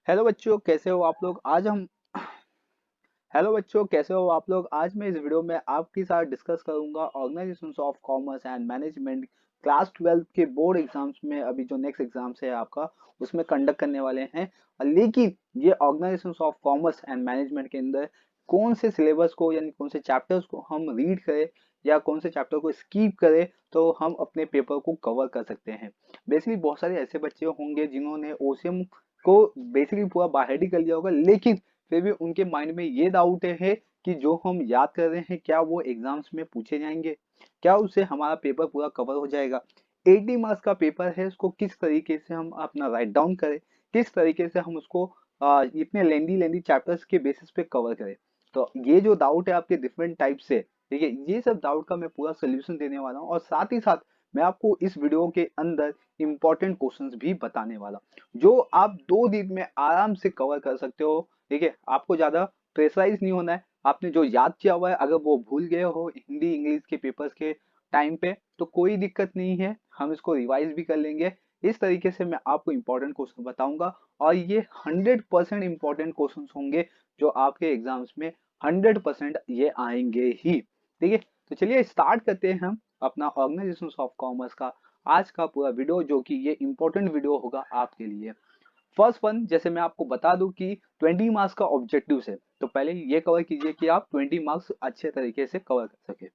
Hello बच्चों कैसे हो आप लोग आज हम हेलो बच्चों कैसे हो आप लोग आज मैं इस वीडियो में आपके साथ डिस्कस करूंगा organisations of commerce and management class 12 के बोर्ड एग्जाम्स में अभी जो नेक्स्ट एग्जाम्स है आपका उसमें कंडक्ट करने वाले हैं। लेकिन ये organisations of commerce and management के अंदर कौन से सिलेबस को यानी कौन से चैप्टर्स को हम रीड करें या कौन से चैप्टर को स्किप करें तो हम अपने पेपर को कवर कर सकते हैं। बेसिकली बहुत सारे ऐसे बच्चे होंगे जिन्होंने ओसीएम को बेसिकली पूरा बाहर ही कर लिया होगा, लेकिन फिर भी उनके माइंड में ये डाउट है कि जो हम याद कर रहे हैं क्या वो एग्जाम्स में पूछे जाएंगे, क्या उससे हमारा पेपर पूरा कवर हो जाएगा। 80 मार्क्स का पेपर है, उसको किस तरीके से हम अपना राइट डाउन करें, किस तरीके से हम उसको इतने लेंदी लेंदी चैप्टर्स के बेसिस पे कवर करें। तो ये जो डाउट है आपके डिफरेंट टाइप से, ठीक है, ये सब डाउट का मैं पूरा सोल्यूशन देने वाला हूँ और साथ ही साथ मैं आपको इस वीडियो के अंदर इंपॉर्टेंट क्वेश्चंस भी बताने वाला हूँ जो आप 2 दिन में आराम से कवर कर सकते हो। ठीक है, आपको ज्यादा प्रेशराइज नहीं होना है। आपने जो याद किया हुआ है अगर वो भूल गए हो हिंदी इंग्लिश के पेपर्स के टाइम पे तो कोई दिक्कत नहीं है, हम इसको रिवाइज भी कर लेंगे। इस तरीके से मैं आपको इंपॉर्टेंट क्वेश्चन बताऊंगा और ये 100% इंपॉर्टेंट क्वेश्चन होंगे जो आपके एग्जाम्स में 100% ये आएंगे ही। ठीक है, तो चलिए स्टार्ट करते हैं हम अपना ऑर्गेनाइजेशन ऑफ कॉमर्स का आज का पूरा वीडियो, जो कि ये इंपॉर्टेंट वीडियो होगा आपके लिए। फर्स्ट वन जैसे मैं आपको बता दूं कि 20 मार्क्स का ऑब्जेक्टिव है, तो पहले ये कवर कीजिए कि आप 20 मार्क्स अच्छे तरीके से कवर कर सके।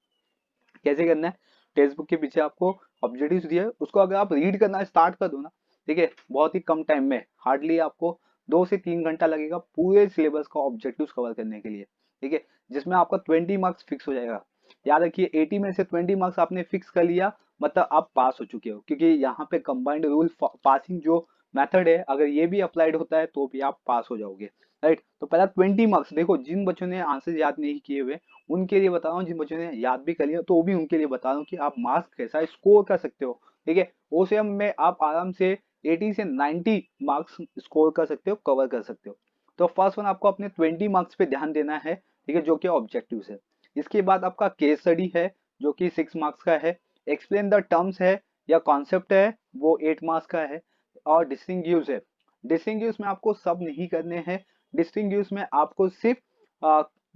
कैसे करना है, टेक्स्ट बुक के पीछे आपको ऑब्जेक्टिव्स दिए हैं, उसको अगर आप रीड करना स्टार्ट कर दो ना, ठीक है, बहुत ही कम टाइम में हार्डली आपको 2 से 3 घंटा लगेगा पूरे सिलेबस का ऑब्जेक्टिव्स कवर करने के लिए। ठीक है, जिसमें आपका 20 मार्क्स फिक्स हो जाएगा। याद रखिए 80 में से 20 मार्क्स आपने फिक्स कर लिया मतलब आप पास हो चुके हो, क्योंकि यहाँ पे कंबाइंड रूल पासिंग जो मेथड है अगर ये भी अप्लाइड होता है तो भी आप पास हो जाओगे। राइट, तो पहला 20 मार्क्स देखो, जिन बच्चों ने आंसर याद नहीं किए हुए उनके लिए बता रहा हूँ, जिन बच्चों ने याद भी कर लिया तो भी उनके लिए बता रहा हूँ कि आप मार्क्स कैसा स्कोर कर सकते हो। ठीक है, ओसीएम में आप आराम से 80 से 90 मार्क्स स्कोर कर सकते हो, कवर कर सकते हो। तो फर्स्ट वन आपको अपने 20 मार्क्स पे ध्यान देना है, ठीक है, जो कि ऑब्जेक्टिव है। इसके बाद आपका केस स्टडी है जो कि 6 मार्क्स का है। एक्सप्लेन द टर्म्स है या कॉन्सेप्ट है वो 8 मार्क्स का है। और डिस्टिंग्विश है, डिस्टिंग्विश में आपको सब नहीं करने हैं। डिस्टिंग्विश में आपको सिर्फ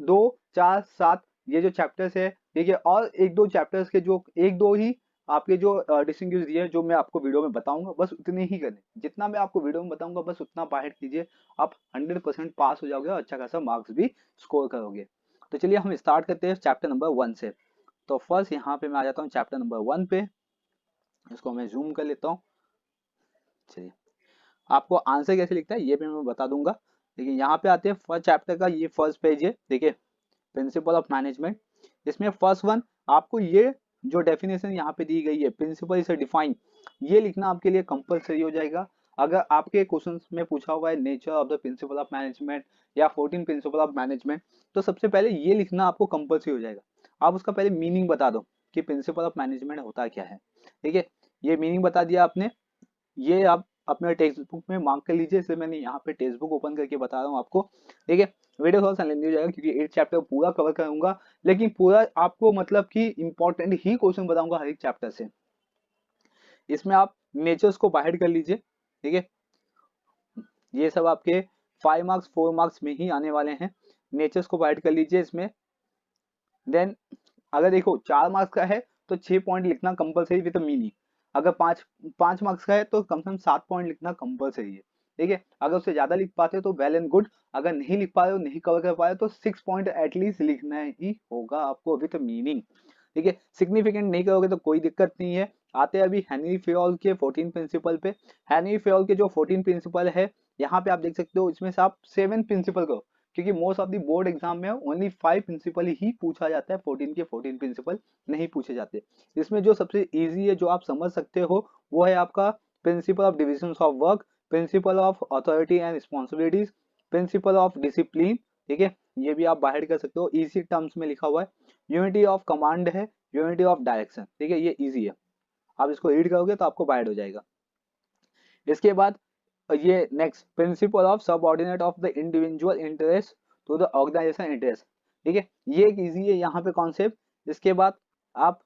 2 4 7 ये जो चैप्टर्स है, ठीक है, और एक दो चैप्टर्स के जो एक दो ही आपके जो डिस्टिंग्विश दिए हैं जो मैं आपको वीडियो में बताऊंगा बस उतने ही करने, जितना मैं आपको वीडियो में बताऊंगा बस उतना बाहर कीजिए। आप 100% पास हो जाओगे और अच्छा खासा मार्क्स भी स्कोर करोगे। तो चलिए हम स्टार्ट करते हैं चैप्टर नंबर 1 से। तो फर्स्ट यहाँ पे मैं आ जाता हूँ चैप्टर नंबर 1 पे, इसको मैं जूम कर लेता हूँ। चलिए, आपको आंसर कैसे लिखता है ये भी मैं बता दूंगा, लेकिन यहाँ पे आते हैं फर्स्ट चैप्टर का, ये फर्स्ट पेज है, देखिए, प्रिंसिपल ऑफ मैनेजमेंट। इसमें फर्स्ट वन आपको ये जो डेफिनेशन यहाँ पे दी गई है, प्रिंसिपल इज डिफाइन, ये लिखना आपके लिए कंपलसरी हो जाएगा। अगर आपके क्वेश्चन में पूछा हुआ है nature of the principle of management या 14 प्रिंसिपल ऑफ मैनेजमेंट, तो सबसे पहले ये लिखना आपको कंपलसरी हो जाएगा। आप उसका पहले मीनिंग बता दो कि प्रिंसिपल ऑफ मैनेजमेंट होता क्या है। ठीक है, ये मीनिंग बता दिया आपने, ये आप अपने टेक्स्ट बुक में मार्क कर लीजिए, इसलिए मैंने यहाँ पे टेक्स्ट बुक ओपन करके बता रहा हूँ आपको। ठीक है, वीडियो थोड़ा सा लेंदी हो जाएगा क्योंकि 8 चैप्टर पूरा कवर करूंगा, लेकिन पूरा आपको मतलब कि इंपॉर्टेंट ही क्वेश्चन बताऊंगा हर एक चैप्टर से। इसमें आप नेचर्स को बाहर कर लीजिए। ठीक है, ये सब आपके 5 मार्क्स 4 मार्क्स में ही आने वाले हैं। नेचर्स को बाहर कर लीजिए इसमें। देन अगर देखो 4 मार्क्स का है तो 6 पॉइंट लिखना कंपलसरी विद मीनिंग। अगर 5 मार्क्स का है तो कम से कम 7 पॉइंट लिखना कंपलसरी है। ठीक है, अगर उससे ज्यादा लिख पाते हो तो वेल एंड गुड, अगर नहीं लिख पा रहे हो नहीं कवर कर पा रहे हो तो 6 पॉइंट एटलीस्ट लिखना ही होगा आपको विद मीनिंग। ठीक है, सिग्निफिकेंट नहीं करोगे तो कोई दिक्कत नहीं है। आते हैं अभी हेनरी फेयोल के 14 प्रिंसिपल पे। हेनरी फेयोल के जो 14 प्रिंसिपल है, यहाँ पे आप देख सकते हो इसमें से आप 7 प्रिंसिपल को, क्योंकि most of the board exam में ओनली 5 प्रिंसिपल ही पूछा जाता है, 14 के 14 प्रिंसिपल नहीं पूछे जाते। इसमें जो सबसे इजी है जो आप समझ सकते हो वो है आपका principle of division of work, principle of authority and responsibilities, principle of discipline. ठीक है, ये भी आप बाहर कर सकते हो, इजी टर्म्स में लिखा हुआ है। यूनिटी ऑफ कमांड है, यूनिटी ऑफ डायरेक्शन। ठीक है, ये इजी है, आप इसको रीड करोगे तो आपको बाहर हो जाएगा। इसके बाद ये next principle of subordinate of the individual interest to the organisation interest. ठीक है, ये एक इजी है यहाँ पे कॉन्सेप्ट। इसके बाद आप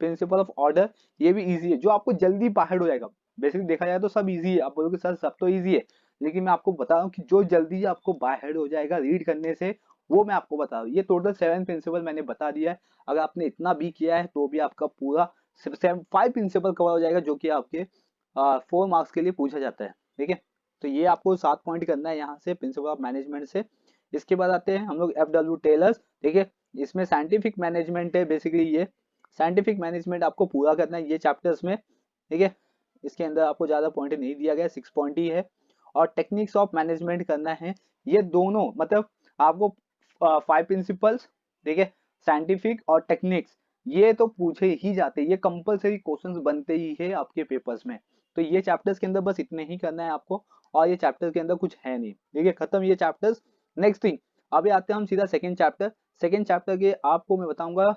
प्रिंसिपल ऑफ ऑर्डर, ये भी इजी है जो आपको जल्दी बाहर हो जाएगा। बेसिकली देखा जाए तो सब इजी है, आप बोलोगे सर सब तो इजी है, लेकिन मैं आपको बता रहा हूँ कि जो जल्दी आपको बाय हेड हो जाएगा रीड करने से, वो मैं आपको बता रहा हूँ। ये टोटल 7 प्रिंसिपल मैंने बता दिया है। अगर आपने इतना भी किया है तो भी आपका पूरा 5 प्रिंसिपल कवर हो जाएगा, जो कि आपके 4 मार्क्स के लिए पूछा जाता है। ठीक है, तो ये आपको 7 पॉइंट करना है यहाँ से प्रिंसिपल ऑफ मैनेजमेंट से। इसके बाद आते हैं हम लोग FW टेलर्स। ठीक है, इसमें साइंटिफिक मैनेजमेंट है बेसिकली। ये साइंटिफिक मैनेजमेंट आपको पूरा करना है ये चैप्टर्स में। ठीक है, इसके अंदर आपको ज्यादा पॉइंट नहीं दिया गया, 6 पॉइंट ही है। और टेक्निक्स ऑफ मैनेजमेंट करना है। ये दोनों मतलब आपको 5 प्रिंसिपल्स, ठीक है, साइंटिफिक और टेक्निक्स, ये तो पूछे ही जाते हैं, ये कंपलसरी क्वेश्चंस बनते ही है आपके पेपर्स में। तो ये चैप्टर्स के अंदर बस इतने ही करना है आपको, और ये चैप्टर के अंदर कुछ है नहीं। ठीक है, खत्म ये चैप्टर्स। नेक्स्ट थिंग, अभी आते हैं हम सीधा सेकंड चैप्टर। सेकंड चैप्टर के आपको मैं बताऊंगा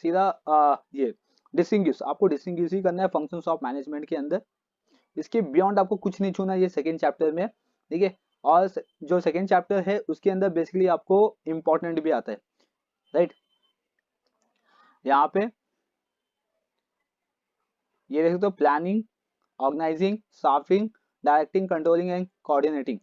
सीधा ये डिस्टिंग्विश, आपको डिस्टिंग्विश ही करना है फंक्शंस ऑफ मैनेजमेंट के अंदर। इसके बियॉन्ड आपको कुछ नहीं छूना ये सेकंड चैप्टर में। ठीक है, और जो सेकंड चैप्टर है उसके अंदर बेसिकली आपको इंपॉर्टेंट भी आता है। राइट, यहाँ पे ये देख सकते हो, planning, organising, staffing, directing, controlling and coordinating.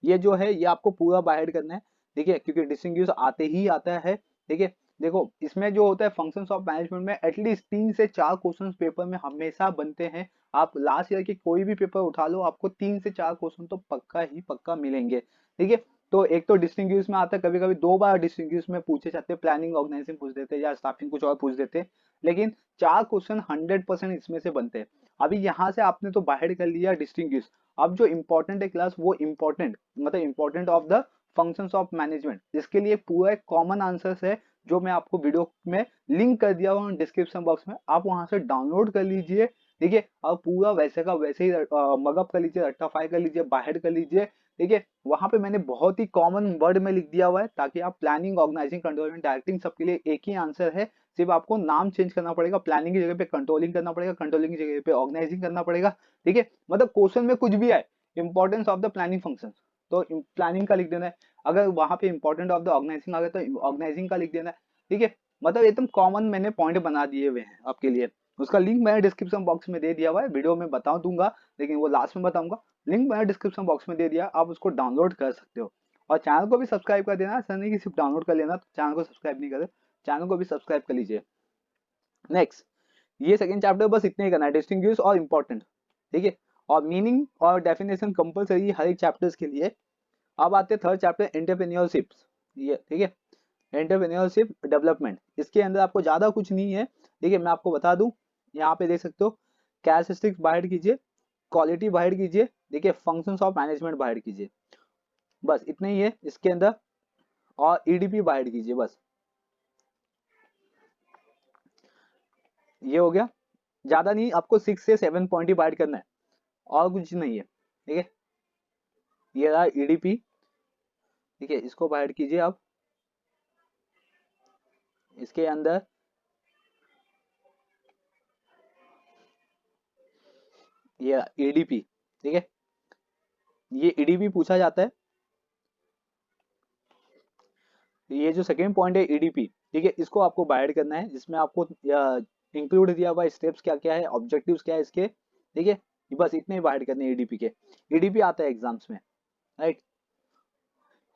ये जो है ये आपको पूरा बाहर करना है। ठीक है, क्योंकि डिस्टिंग्विश आते ही आता है। ठीक है, देखो इसमें जो होता है फंक्शंस ऑफ मैनेजमेंट में एटलीस्ट 3 से 4 क्वेश्चंस पेपर में हमेशा बनते हैं। आप लास्ट ईयर के कोई भी पेपर उठा लो, आपको 3 से 4 क्वेश्चन तो पक्का ही पक्का मिलेंगे। ठीक है, तो एक तो डिस्टिंग्विश में आता है, कभी कभी 2 बार डिस्टिंग्विश में पूछे जाते हैं, प्लानिंग ऑर्गेनाइजिंग पूछ देते हैं या स्टाफिंग कुछ और पूछ देते हैं, लेकिन 4 क्वेश्चन 100% इसमें से बनते हैं। अभी यहाँ से आपने तो बाहर कर लिया डिस्टिंग्विश, अब जो इंपॉर्टेंट है क्लास वो इंपॉर्टेंट मतलब important of the functions of management, इसके लिए पूरा एक कॉमन आंसर्स है जो मैं आपको वीडियो में लिंक कर दिया हूँ डिस्क्रिप्शन बॉक्स में, आप वहां से डाउनलोड कर लीजिए। ठीक है, और पूरा वैसे का वैसे ही मगअप कर लीजिए, रट्टाफाई कर लीजिए, बाहर कर लीजिए। ठीक है, वहां पे मैंने बहुत ही कॉमन वर्ड में लिख दिया हुआ है ताकि आप प्लानिंग, ऑर्गेनाइजिंग, कंट्रोलिंग, डायरेक्टिंग सबके लिए एक ही आंसर है। सिर्फ आपको नाम चेंज करना पड़ेगा, प्लानिंग की जगह पे कंट्रोलिंग करना पड़ेगा, कंट्रोलिंग की जगह पे ऑर्गेनाइजिंग करना पड़ेगा। ठीक है, मतलब क्वेश्चन में कुछ भी आए, importance of the planning function तो प्लानिंग का लिख देना है, अगर वहां पे इंपॉर्टेंट ऑफ द ऑर्गेनाइजिंग आ गया तो ऑर्गेनाइजिंग का लिख देना है। ठीक है, मतलब एकदम कॉमन मैंने पॉइंट बना दिए हुए हैं आपके लिए। उसका लिंक मैंने डिस्क्रिप्शन बॉक्स में दे दिया हुआ है, वीडियो में बता दूंगा लेकिन वो लास्ट में बताऊंगा। लिंक मैंने डिस्क्रिप्शन बॉक्स में दे दिया, आप उसको डाउनलोड कर सकते हो। और चैनल को भी सब्सक्राइब कर देना, ऐसा नहीं कि सिर्फ डाउनलोड कर लेना, चैनल को सब्सक्राइब नहीं करे, चैनल को भी सब्सक्राइब कर लीजिए। नेक्स्ट, ये सेकंड चैप्टर बस इतने ही करना है, डिस्टिंग्विश और इंपॉर्टेंट। ठीक है, और मीनिंग और डेफिनेशन कंपलसरी हर एक चैप्टर्स के लिए। अब आते हैं थर्ड चैप्टर, एंटरप्रेन्योरशिप। ये ठीक है, एंटरप्रेन्योरशिप डेवलपमेंट, इसके अंदर आपको ज्यादा कुछ नहीं है। ठीक है, मैं आपको बता दूं, यहाँ पे देख सकते हो, कैरेक्टरिस्टिक्स बाहर कीजिए, क्वालिटी बाहर कीजिए, देखिए फंक्शंस ऑफ मैनेजमेंट बाहर कीजिए, बस इतना ही है इसके अंदर। और ईडीपी बाहर कीजिए, बस ये हो गया। ज्यादा नहीं, आपको 6 से 7 पॉइंट ही बाहर करना है, और कुछ नहीं है। ठीक है, ये रहा ईडीपी। ठीक है, इसको बाहर कीजिए आप। इसके अंदर ये ईडीपी। ठीक है, ये ईडीपी पूछा जाता है। ये जो सेकंड पॉइंट है ईडीपी, ठीक है, इसको आपको बाहर करना है, जिसमें आपको इंक्लूड दिया हुआ स्टेप्स क्या क्या है, ऑब्जेक्टिव्स क्या है इसके। ठीक है, बस इतने ही बाहर करने हैं ईडीपी के। ईडीपी आता है एग्जाम्स में। राइट,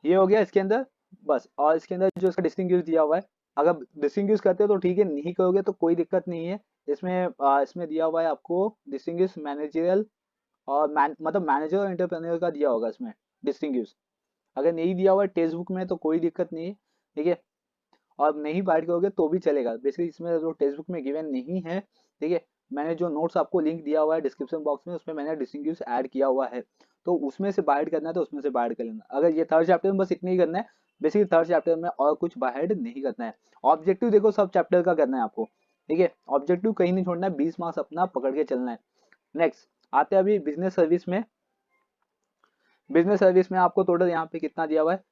ये हो गया इसके अंदर बस। और इसके अंदर जो इसका डिस्टिंग्विश दिया हुआ है, अगर डिस्टिंग्विश करते हो तो ठीक है, नहीं करोगे तो कोई दिक्कत नहीं है। इसमें इसमें दिया हुआ है आपको डिस्टिंग्विश मैनेजरियल और मतलब मैनेजर और एंटरप्रेन्योर का दिया होगा इसमें डिस्टिंग्विश। अगर नहीं दिया हुआ है टेक्स्ट बुक में तो कोई दिक्कत नहीं है। ठीक है, और नहीं बाइट करोगे तो भी चलेगा, बेसिकली इसमें जो टेक्स्ट बुक में गिवन नहीं है। ठीक है, मैंने जो नोट्स आपको लिंक दिया हुआ है डिस्क्रिप्शन बॉक्स में, उसमें मैंने डिस्टिंग्विश ऐड किया हुआ है, तो उसमें से बाइट करना है तो उसमें से बाइट कर लेना। अगर ये थर्ड चैप्टर में बस इतना ही करना है, बेसिकली थर्ड चैप्टर में और कुछ बाइट नहीं करना है। ऑब्जेक्टिव देखो सब चैप्टर का करना है आपको। ठीक है, ऑब्जेक्टिव कहीं नहीं छोड़ना है, 20 मार्क्स अपना पकड़ के चलना है। नेक्स्ट आते हैं अभी बिजनेस सर्विस में। बिजनेस सर्विस में आपको टोटल यहाँ पे कितना दिया हुआ है,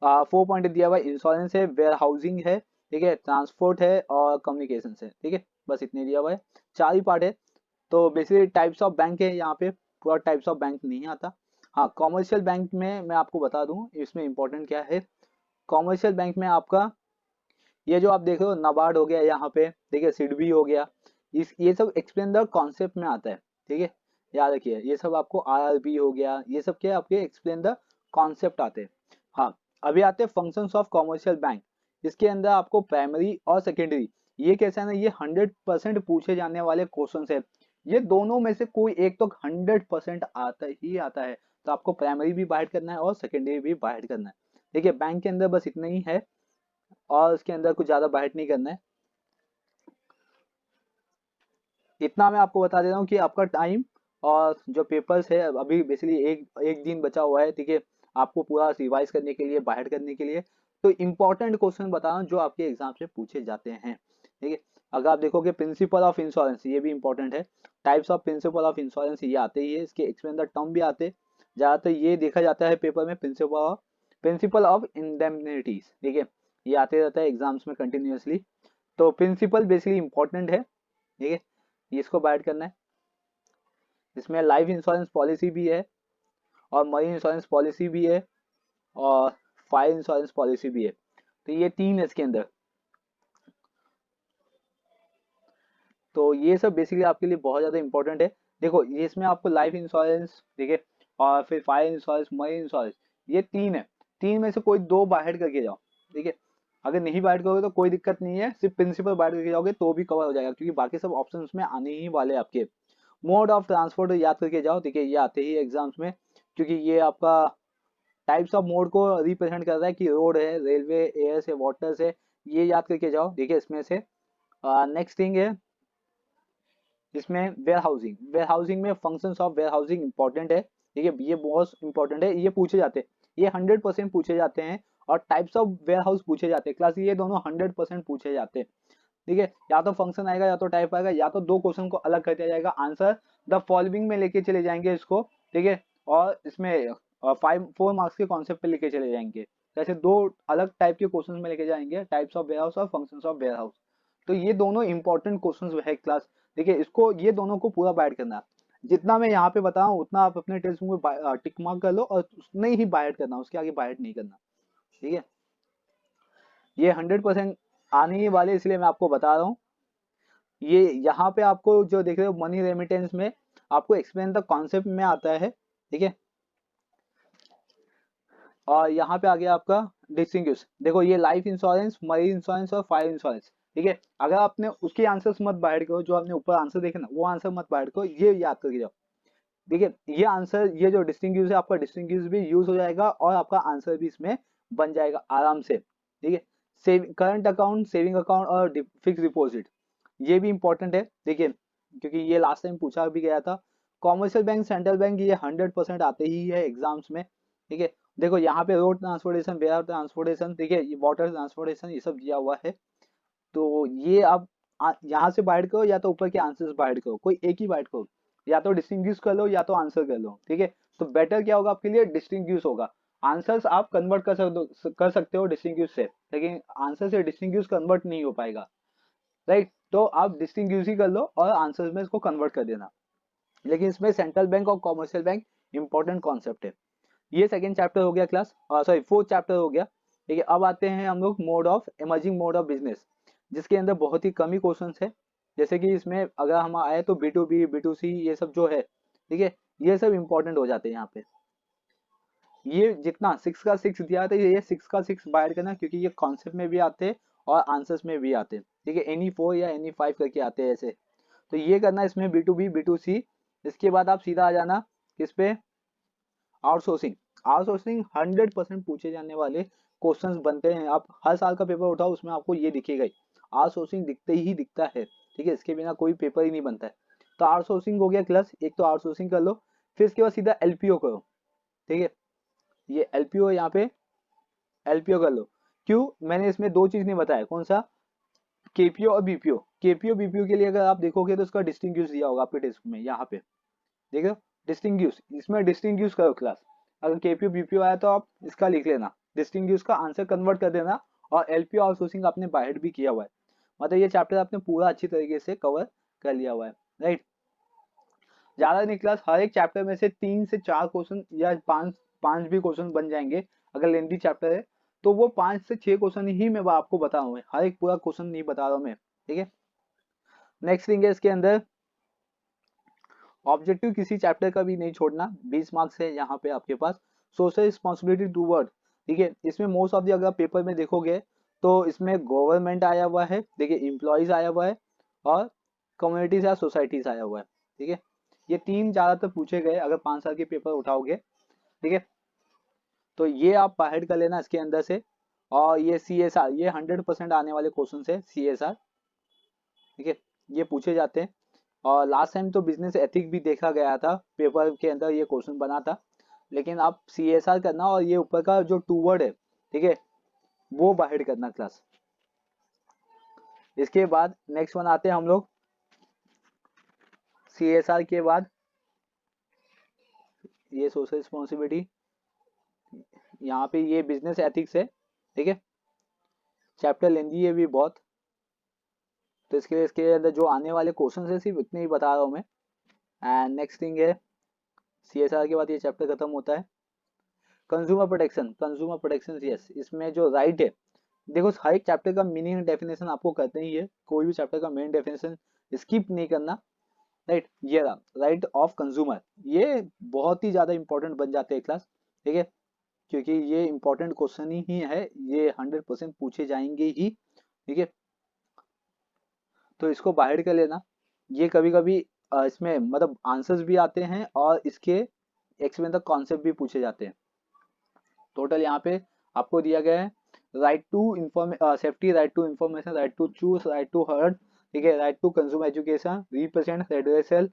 4 पॉइंट दिया हुआ है, इंश्योरेंस है, वेयर हाउसिंग है, ठीक है, ट्रांसपोर्ट है और कम्युनिकेशन है। ठीक है, बस इतने दिया हुआ है, 4 ही पार्ट है। तो बेसिकली टाइप्स ऑफ बैंक है यहाँ पे, पूरा टाइप्स ऑफ बैंक नहीं आता। हाँ, कॉमर्शियल बैंक में मैं आपको बता दूं इसमें इंपॉर्टेंट क्या है। कॉमर्शियल बैंक में आपका ये जो आप देख रहे हो नाबार्ड हो गया यहाँ पे, ठीक है, सिडबी हो गया, इस ये सब एक्सप्लेन द कॉन्सेप्ट में आता है। ठीक है, याद रखिए, ये सब आपको आरआरबी हो गया, ये सब क्या आपके एक्सप्लेन द कॉन्सेप्ट आते हैं। हाँ, अभी आते हैं फंक्शंस ऑफ कॉमर्शियल बैंक। इसके अंदर आपको प्राइमरी और सेकेंडरी, ये कैसा है ना, ये 100% पूछे जाने वाले क्वेश्चन है। ये दोनों में से कोई एक तो 100% आता ही आता है। तो आपको प्राइमरी भी बाहर करना है और सेकेंडरी भी बाहर करना है। देखिए बैंक के अंदर बस इतना ही है, और उसके अंदर कुछ ज्यादा बाहर नहीं करना है। इतना मैं आपको बता दे रहा हूँ कि आपका टाइम और जो पेपर्स है, अभी बेसिकली एक एक दिन बचा हुआ है, ठीक है, आपको पूरा रिवाइज करने के लिए, बाहर करने के लिए। तो इम्पोर्टेंट क्वेश्चन बता रहा हूँ जो आपके एग्जाम से पूछे जाते हैं, ठीक है। अगर आप देखोगे प्रिंसिपल ऑफ इंश्योरेंस, ये भी इंपॉर्टेंट है। Types of principle of insurance ये आते ही है, इसके एक्सप्लेन द टर्म भी आते हैं। ज्यादातर ये देखा जाता है पेपर में, प्रिंसिपल ऑफ इंडेमनिटीज, ठीक है, ये आते रहता है एग्जाम्स में कंटिन्यूअसली। तो प्रिंसिपल बेसिकली इंपॉर्टेंट है, ठीक है, इसको बाइट करना है। इसमें लाइफ इंश्योरेंस पॉलिसी भी है, और मरीन इंश्योरेंस पॉलिसी भी है, और फायर इंश्योरेंस पॉलिसी भी है। तो ये तीन है इसके अंदर। तो ये सब बेसिकली आपके लिए बहुत ज्यादा इंपॉर्टेंट है। देखो ये इसमें आपको लाइफ इंश्योरेंस, ठीक है, और फिर फायर इंश्योरेंस, मरीन इंश्योरेंस, ये तीन है। तीन में से कोई दो बाहर करके जाओ, ठीक है। अगर नहीं बाहर करोगे तो कोई दिक्कत नहीं है, सिर्फ प्रिंसिपल बाहर करके जाओगे तो भी कवर हो जाएगा, क्योंकि बाकी सब ऑप्शन में आने ही वाले आपके। मोड ऑफ ट्रांसपोर्ट याद करके जाओ, ठीक है, ये आते ही एग्जाम्स में, क्योंकि ये आपका टाइप्स ऑफ मोड को रिप्रेजेंट कर रहा है कि रोड है, रेलवे, एयर से, वाटर से, ये याद करके जाओ, ठीक है, इसमें से। नेक्स्ट थिंग है इसमें वेयर हाउसिंग। वेयर हाउसिंग में functions of warehousing important है, ठीक है, ये बहुत इंपॉर्टेंट है, ये पूछे जाते हैं, ये 100% पूछे जाते हैं। और टाइप्स ऑफ वेयर हाउस पूछे जाते हैं क्लास, ये दोनों 100% पूछे जाते हैं, ठीक है। या तो फंक्शन आएगा या तो टाइप आएगा, या तो दो क्वेश्चन को अलग कर दिया जाएगा, आंसर द फॉलोइंग में लेके चले जाएंगे इसको, ठीक है। और इसमें 4 मार्क्स के कॉन्सेप्ट पे लेके चले जाएंगे। जैसे दो अलग टाइप के क्वेश्चन में लेके जाएंगे, टाइप्स ऑफ वेयर हाउस और फंक्शंस ऑफ वेयर हाउस। तो ये दोनों इंपॉर्टेंट क्वेश्चन है क्लास, देखिए, इसको ये दोनों को पूरा बाइट करना है। जितना मैं यहाँ पे बताऊं उतना आप अपने टेक्स्ट बुक में टिक मार्क कर लो, और उतना ही बाइट करना, उसके आगे बाइट नहीं करना, ठीक है। ये 100% आने ही वाले, इसलिए मैं आपको बता रहा हूँ। ये यहाँ पे आपको जो देख रहे हो मनी रेमिटेंस में, आपको एक्सप्लेन द कॉन्सेप्ट में आता है, ठीक है। और यहाँ पे आ गया आपका डिस्टिंग्विश। देखो ये लाइफ इंश्योरेंस, मरीन इंश्योरेंस और फायर इंश्योरेंस, ठीक है। अगर आपने उसके आंसर्स मत बाहर करो, जो आपने ऊपर आंसर देखे ना, वो आंसर मत बाहर करो, ये याद करके जाओ, ठीक है। ये आंसर, ये जो डिस्टिंग्विश है, आपका डिस्टिंग्विश भी यूज हो जाएगा, और आपका आंसर भी इसमें बन जाएगा आराम से, ठीक है। Save current account, saving account और फिक्स डिपॉजिट, ये भी इंपॉर्टेंट है, देखिए, क्योंकि ये लास्ट टाइम पूछा भी गया था। कॉमर्शियल बैंक, सेंट्रल बैंक, ये 100% आते ही है एग्जाम्स में, ठीक है। देखो यहाँ पे रोड ट्रांसपोर्टेशन, वेयर ट्रांसपोर्टेशन, ठीक है, ये वाटर ट्रांसपोर्टेशन, ये सब दिया हुआ है। तो ये आप यहाँ से बाइट करो, या तो ऊपर के आंसर्स बाइट करो, कोई एक ही बाइट करो, या तो डिस्टिंग्विश कर लो या तो आंसर कर लो, ठीक है। तो बेटर क्या होगा आपके लिए, डिस्टिंग्विश होगा। आंसर्स आप कन्वर्ट कर सकते हो डिस्टिंग्विश से, लेकिन आंसर से डिस्टिंग्विश कन्वर्ट नहीं हो पाएगा, राइट। तो आप डिस्टिंग्विश ही कर लो और आंसर में इसको कन्वर्ट कर देना। लेकिन इसमें सेंट्रल बैंक और कॉमर्शियल बैंक इंपॉर्टेंट कॉन्सेप्ट है। ये सेकंड चैप्टर हो गया क्लास, सॉरी फोर्थ चैप्टर हो गया, ठीक है। अब आते हैं हम लोग mode of emerging mode of business, जिसके अंदर बहुत ही कम ही क्वेश्चन है। जैसे कि इसमें अगर हम आए तो B2B, B2C, ये सब जो है, ठीक है, ये सब इंपॉर्टेंट हो जाते हैं यहाँ पे। ये जितना 6 का 6 दिया था, ये 6 का 6 बाहर करना, क्योंकि ये कॉन्सेप्ट में भी आते हैं और आंसर्स में भी आते हैं, ठीक है। Any4 या Any5 करके आते हैं ऐसे। तो ये करना इसमें B2B, B2C। इसके बाद आप सीधा आ जाना किस पे, आउटसोर्सिंग। आउटसोर्सिंग 100% पूछे जाने वाले क्वेश्चंस बनते हैं। आप हर साल का पेपर उठाओ, उसमें आपको ये दिखेगा ही, आउटसोर्सिंग दिखते ही दिखता है, ठीक है, इसके बिना कोई पेपर ही नहीं बनता है। तो आउटसोर्सिंग हो गया क्लास, एक तो आउटसोर्सिंग कर लो, फिर इसके बाद सीधा LPO करो, ठीक है। ये LPO यहाँ पे, LPO कर लो। क्यों, मैंने इसमें दो चीज नहीं बताया, कौन सा, KPO और BPO। KPO BPO के लिए अगर आप देखोगे तो इसका डिस्टिंग्विश दिया होगा आपके टेक्स्ट में, यहाँ पे देखो, डिस्टिंग्विश, इसमें डिस्टिंग्विश करो क्लास। अगर KPO BPO आया तो आप इसका लिख लेना, डिस्टिंग्विश का आंसर कन्वर्ट कर देना। और LPO आउटसोर्सिंग आपने बाहर भी किया हुआ है, मतलब ये चैप्टर आपने पूरा अच्छी तरीके से कवर कर लिया हुआ है, राइट। ज्यादा नहीं क्लास, हर एक चैप्टर में से 3 से 4 क्वेश्चन या पांच पांच भी क्वेश्चन बन जाएंगे। अगर लेंथी चैप्टर है तो वो 5 से 6 क्वेश्चन ही मैं आपको बता रहा हूँ, हर एक पूरा क्वेश्चन नहीं बता रहा हूँ मैं, ठीक है। नेक्स्ट थिंग है इसके अंदर ऑब्जेक्टिव किसी चैप्टर का भी नहीं छोड़ना, 20 मार्क्स है यहाँ पे आपके पास। सोशल रिस्पॉन्सिबिलिटी टूवर्ड, ठीक है, इसमें मोस्ट ऑफ द अगर पेपर में देखोगे तो इसमें गवर्नमेंट आया हुआ है, देखिए एम्प्लॉयज आया हुआ है, और कम्युनिटीज या सोसाइटीज आया हुआ है, ठीक है। ये तीन ज्यादातर पूछे गए अगर 5 साल के पेपर उठाओगे, ठीक है। तो ये आप बाहर कर लेना इसके अंदर से। और ये CSR, ये 100% आने वाले क्वेश्चन है CSR, ठीक है, ये पूछे जाते हैं। और लास्ट टाइम तो बिजनेस एथिक भी देखा गया था, पेपर के अंदर ये क्वेश्चन बना था। लेकिन आप CSR करना और ये ऊपर का जो टू वर्ड है, ठीक है, वो बाहर करना क्लास। इसके बाद नेक्स्ट वन आते हैं हम लोग, CSR के बाद ये सोशल रिस्पॉन्सिबिलिटी, यहाँ पे ये बिजनेस एथिक्स है, ठीक है। चैप्टर लेंदी है भी बहुत, तो इसके लिए इसके अंदर जो आने वाले क्वेश्चन है सिर्फ इतने ही बता रहा हूँ मैं। एंड नेक्स्ट थिंग है, CSR के बाद ये चैप्टर खत्म होता है। Consumer protection, consumer protection, yes, इसमें जो राइट है, देखो हर एक चैप्टर का मीनिंग डेफिनेशन आपको करते ही है, कोई भी चैप्टर का मेन डेफिनेशन स्किप नहीं करना, राइट। ये राइट ऑफ कंज्यूमर, ये बहुत ही ज्यादा इंपॉर्टेंट बन जाते हैं क्लास, ठीक है, क्योंकि ये इंपॉर्टेंट क्वेश्चन ही है, ये 100% पूछे जाएंगे ही, ठीक है। तो इसको बाहर कर लेना। ये कभी कभी इसमें मतलब आंसर्स भी आते हैं और इसके एक्सप्लेन द कॉन्सेप्ट भी पूछे जाते हैं। टोटल यहाँ पे आपको दिया गया है right to safety, right to information, right to choose, right to heard, ठीक है, right to consume education, represent redressal,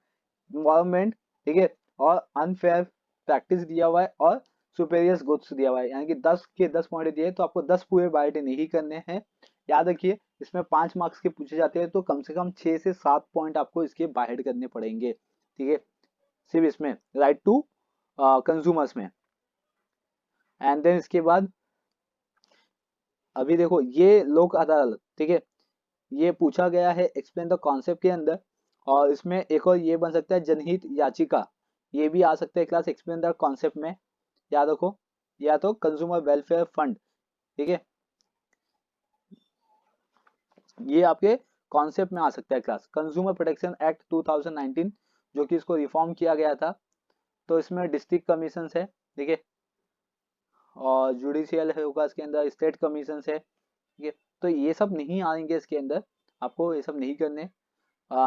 environment, ठीक है, और अनफेयर प्रैक्टिस दिया हुआ है, और सुपेरियस गुड्स दिया हुआ है। यानी कि 10 के 10 पॉइंट दिए, तो आपको 10 पूरे बाइट नहीं करने हैं। याद रखिए इसमें 5 मार्क्स के पूछे जाते हैं, तो कम से कम 6 से 7 पॉइंट आपको इसके बाइट करने पड़ेंगे, ठीक है, सिर्फ इसमें राइट टू कंज्यूमर्स में। एंड देन इसके बाद अभी देखो ये लोक अदालत, ठीक है, ये पूछा गया है एक्सप्लेन द कॉन्सेप्ट के अंदर। और इसमें एक और ये बन सकता है जनहित याचिका, ये भी आ सकता है क्लास एक्सप्लेन द कॉन्सेप्ट में, याद रखो, या तो कंज्यूमर वेलफेयर फंड, ठीक है, ये आपके कॉन्सेप्ट में आ सकता है क्लास। कंज्यूमर प्रोटेक्शन एक्ट 2019, जो कि इसको रिफॉर्म किया गया था, तो इसमें डिस्ट्रिक्ट कमीशन है, ठीक है, और जुडिशियल है होगा इसके अंदर, स्टेट कमीशन है, ठीक है। तो ये सब नहीं आएंगे इसके अंदर, आपको ये सब नहीं करने।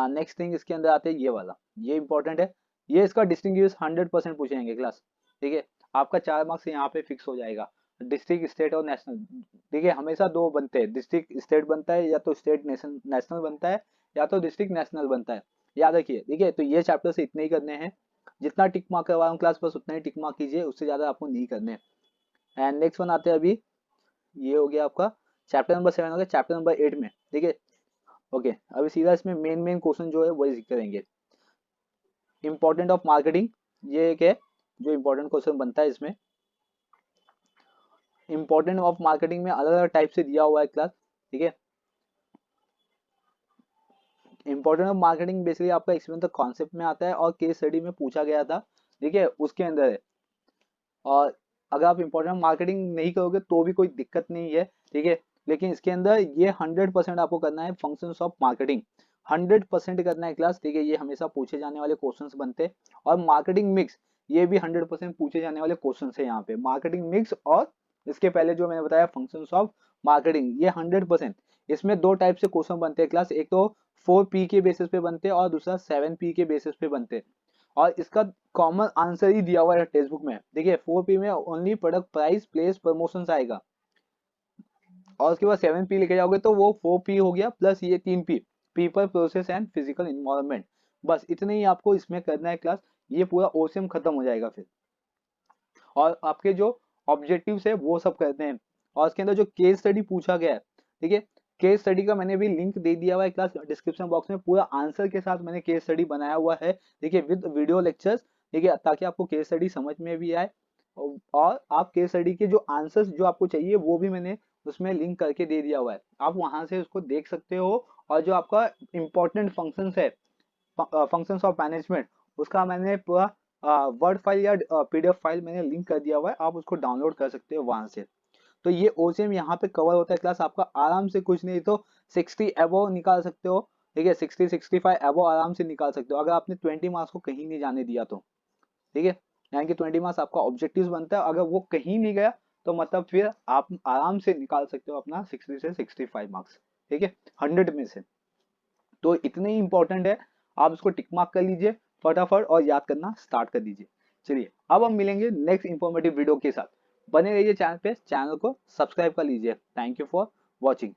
नेक्स्ट थिंग इसके अंदर आते हैं ये वाला, ये इंपॉर्टेंट है, ये इसका डिस्टिंग्विश 100% पूछेंगे क्लास, ठीक है। आपका 4 मार्क्स यहाँ पे फिक्स हो जाएगा। डिस्ट्रिक्ट, स्टेट और नेशनल, ठीक है, हमेशा दो बनते हैं, डिस्ट्रिक्ट स्टेट बनता है, या तो स्टेट नेशनल बनता है, या तो डिस्ट्रिक्ट नेशनल बनता है, याद रखिए, ठीक है। तो ये चैप्टर से इतने ही करने हैं, जितना टिक मार्क करवा रहा हूँ क्लास बस उतना ही टिक मार्क कीजिए, उससे ज्यादा आपको नहीं करने। एंड नेक्स्ट वन आते हैं अभी, ये हो गया आपका चैप्टर नंबर 7 हो गया, चैप्टर नंबर 8 में, ठीक है। ओके, अभी सीधा इसमें मेन क्वेश्चन जो है वही करेंगे। इंपॉर्टेंट ऑफ मार्केटिंग, ये एक है जो इंपॉर्टेंट क्वेश्चन बनता है इसमें। इंपॉर्टेंट ऑफ मार्केटिंग में अलग अलग टाइप से दिया हुआ है क्लास, ठीक है। इंपॉर्टेंट ऑफ मार्केटिंग बेसिकली आपका एक्सप्लेन द कॉन्सेप्ट में आता है और केस स्टडी में पूछा गया था, ठीक है, उसके अंदर है। और अगर आप इंपॉर्टेंट मार्केटिंग नहीं करोगे तो भी कोई दिक्कत नहीं है, ठीक है, लेकिन इसके अंदर ये 100% आपको करना है फंक्शंस ऑफ मार्केटिंग, 100% करना है क्लास, ठीक है। ये हमेशा पूछे जाने वाले क्वेश्चंस बनते हैं। और मार्केटिंग मिक्स, ये भी 100% पूछे जाने वाले क्वेश्चन है यहाँ पे, मार्केटिंग मिक्स। और इसके पहले जो मैंने बताया फंक्शंस ऑफ मार्केटिंग, ये 100%। इसमें दो टाइप से क्वेश्चन बनते हैं क्लास, एक तो 4P के बेसिस पे बनते हैं और दूसरा 7P के बेसिस पे बनते हैं। और इसका कॉमन आंसर ही दिया हुआ है टेक्स्ट बुक में, देखिए 4P में only product price place promotion आएगा, और उसके बाद 7P लेके जाओगे तो वो 4P हो गया प्लस ये 3P, people process and physical environment. बस इतने ही आपको इसमें करना है क्लास, ये पूरा ओसीएम खत्म हो जाएगा फिर। और आपके जो ऑब्जेक्टिव्स है वो सब करते हैं। और इसके अंदर जो केस स्टडी पूछा गया है, ठीक है, केस स्टडी का मैंने भी लिंक दे दिया हुआ है क्लास डिस्क्रिप्शन बॉक्स में, पूरा आंसर के साथ मैंने केस स्टडी बनाया हुआ है, ठीक है, विद वीडियो लेक्चर्स, ठीक है, ताकि आपको केस स्टडी समझ में भी आए। और आप केस स्टडी के जो आंसर्स जो आपको चाहिए वो भी मैंने उसमें लिंक करके दे दिया हुआ है, आप वहां से उसको देख सकते हो। और जो आपका इंपॉर्टेंट फंक्शंस है, फंक्शंस ऑफ मैनेजमेंट, उसका मैंने पूरा वर्ड फाइल या PDF फाइल मैंने लिंक कर दिया हुआ है, आप उसको डाउनलोड कर सकते हो वहां से। तो ये ओसीएम यहाँ पे कवर होता है क्लास आपका, आराम से कुछ नहीं तो 60 अबव निकाल सकते हो, ठीक है, 60-65 एबो आराम से निकाल सकते हो अगर आपने 20 मार्क्स को कहीं नहीं जाने दिया तो। ठीक है, यानी कि 20 मार्क्स आपका ऑब्जेक्टिव बनता है, अगर वो कहीं नहीं गया तो मतलब फिर आप आराम से निकाल सकते हो अपना 60 से 65 मार्क्स। ठीक है, 100 में से। तो इतने ही इंपॉर्टेंट है, आप इसको टिक मार्क कर लीजिए फटाफट और याद करना स्टार्ट कर दीजिए। चलिए अब हम मिलेंगे नेक्स्ट इंफॉर्मेटिव वीडियो के साथ। बने रहिए चैनल पे, चैनल को सब्सक्राइब कर लीजिए। Thank you for watching.